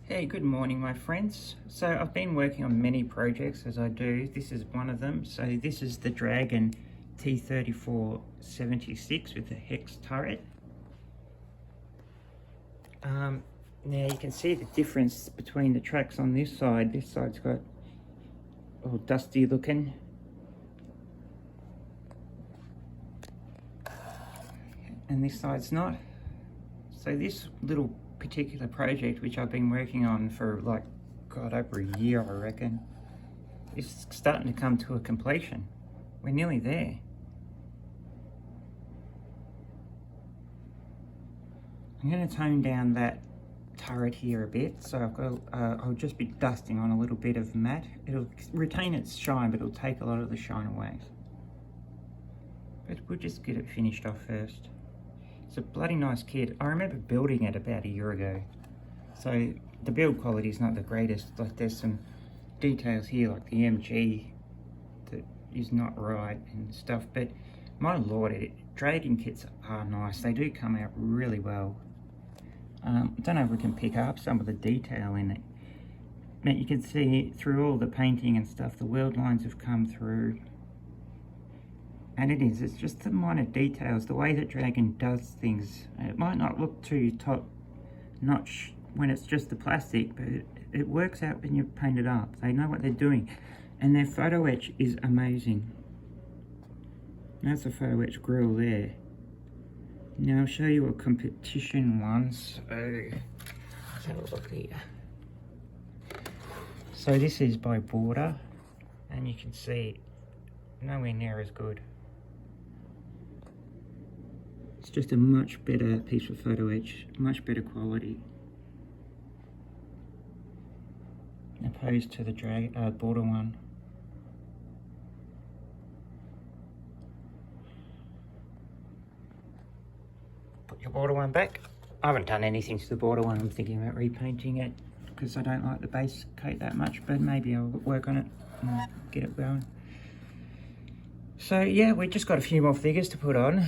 Hey, good morning, my friends. So I've been working on many projects as I do. This is one of them. So this is the Dragon T-34 76 with the hex turret. Now you can see the difference between the tracks on this side. This side's got all dusty looking. And this side's not. So this little particular project, which I've been working on for like, God, over a year, I reckon, is starting to come to a completion. We're nearly there. I'm going to tone down that turret here a bit, so I've got I'll just be dusting on a little bit of matte. It'll retain its shine, but it'll take a lot of the shine away. But we'll just get it finished off first. It's a bloody nice kit. I remember building it about a year ago. So the build quality is not the greatest. Like there's some details here, like the MG that is not right and stuff. But my lord, Dragon kits are nice. They do come out really well. I don't know if we can pick up some of the detail in it. But you can see through all the painting and stuff, the weld lines have come through. And it's just the minor details, the way that Dragon does things. It might not look too top notch when it's just the plastic, but it works out when you paint it up. They know what they're doing. And their photo etch is amazing. That's a photo etch grill there. Now I'll show you a competition one. So let's have a look here. So this is by Border, and you can see nowhere near as good. It's just a much better piece of photo etch, much better quality, opposed to the Border one. Put your Border one back. I haven't done anything to the Border one. I'm thinking about repainting it because I don't like the base coat that much, but maybe I'll work on it and get it going. So yeah, we just got a few more figures to put on.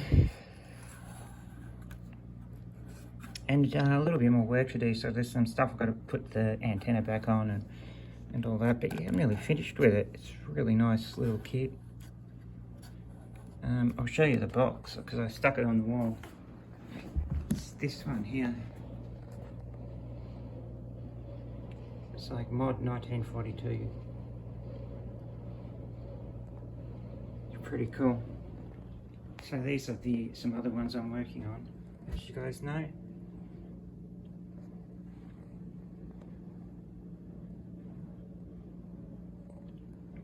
And a little bit more work to do, so there's some stuff I've got to put the antenna back on and all that, but yeah, I'm nearly finished with it. It's a really nice little kit. I'll show you the box, because I stuck it on the wall. It's this one here. It's like mod 1942. It's pretty cool. So these are some other ones I'm working on, as you guys know.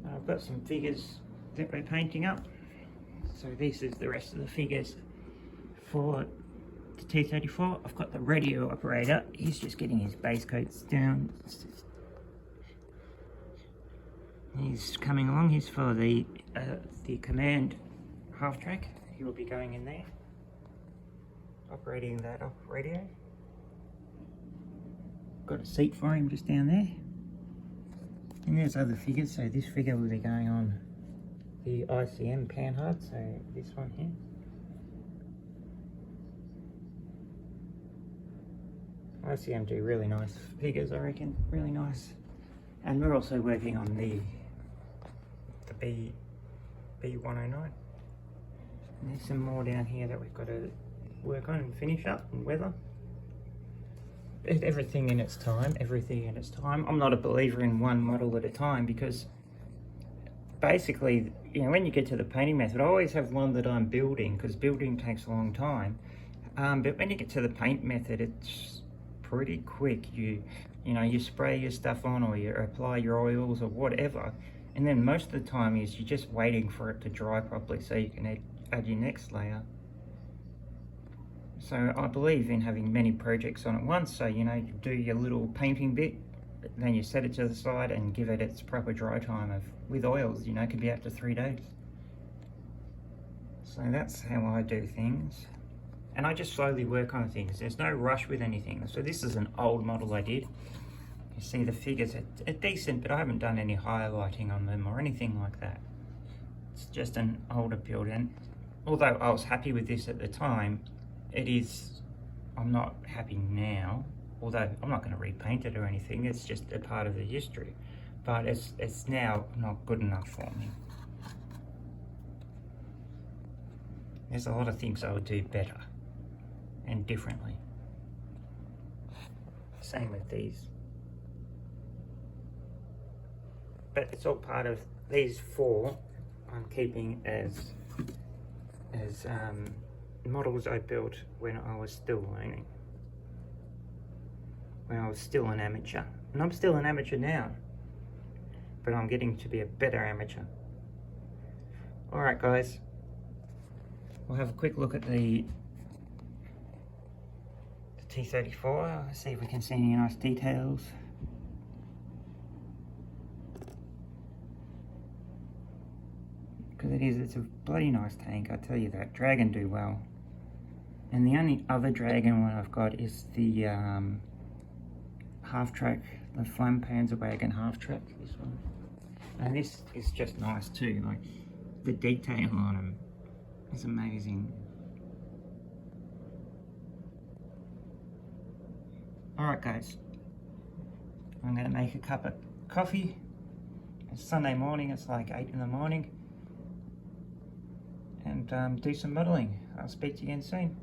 I've got some figures that we're painting up. So this is the rest of the figures for the T-34. I've got the radio operator. He's just getting his base coats down. He's coming along. He's for the command half track. He will be going in there, operating that radio. Got a seat for him just down there. And there's other figures, so this figure will be going on the ICM panhard, so this one here. ICM do really nice figures, I reckon, really nice. And we're also working on the B109. And there's some more down here that we've got to work on and finish up and weather. Everything in its time, everything in its time. I'm not a believer in one model at a time, because basically, you know, when you get to the painting method, I always have one that I'm building, because building takes a long time. But when you get to the paint method, it's pretty quick. You know, you spray your stuff on, or you apply your oils or whatever, and then most of the time is you're just waiting for it to dry properly so you can add your next layer. So I believe in having many projects on at once. So, you know, you do your little painting bit, then you set it to the side and give it its proper dry time with oils. You know, it could be up to 3 days. So that's how I do things. And I just slowly work on things. There's no rush with anything. So this is an old model I did. You see the figures are decent, but I haven't done any highlighting on them or anything like that. It's just an older build. And although I was happy with this at the time, I'm not happy now. although I'm not going to repaint it or anything, it's just a part of the history. But it's now not good enough for me. There's a lot of things I would do better and differently. Same with these. But it's all part of these four I'm keeping as models I built when I was still learning. When I was still an amateur. And I'm still an amateur now. But I'm getting to be a better amateur. Alright guys. We'll have a quick look at the T-34. See if we can see any nice details. Because it's a bloody nice tank, I tell you that. Dragon do well. And the only other Dragon one I've got is the half-track, the Flampanzerwagen half-track, this one. And this is just nice too, like the detail on them is amazing. Alright guys, I'm going to make a cup of coffee. It's Sunday morning, it's like 8 in the morning. And do some modelling. I'll speak to you again soon.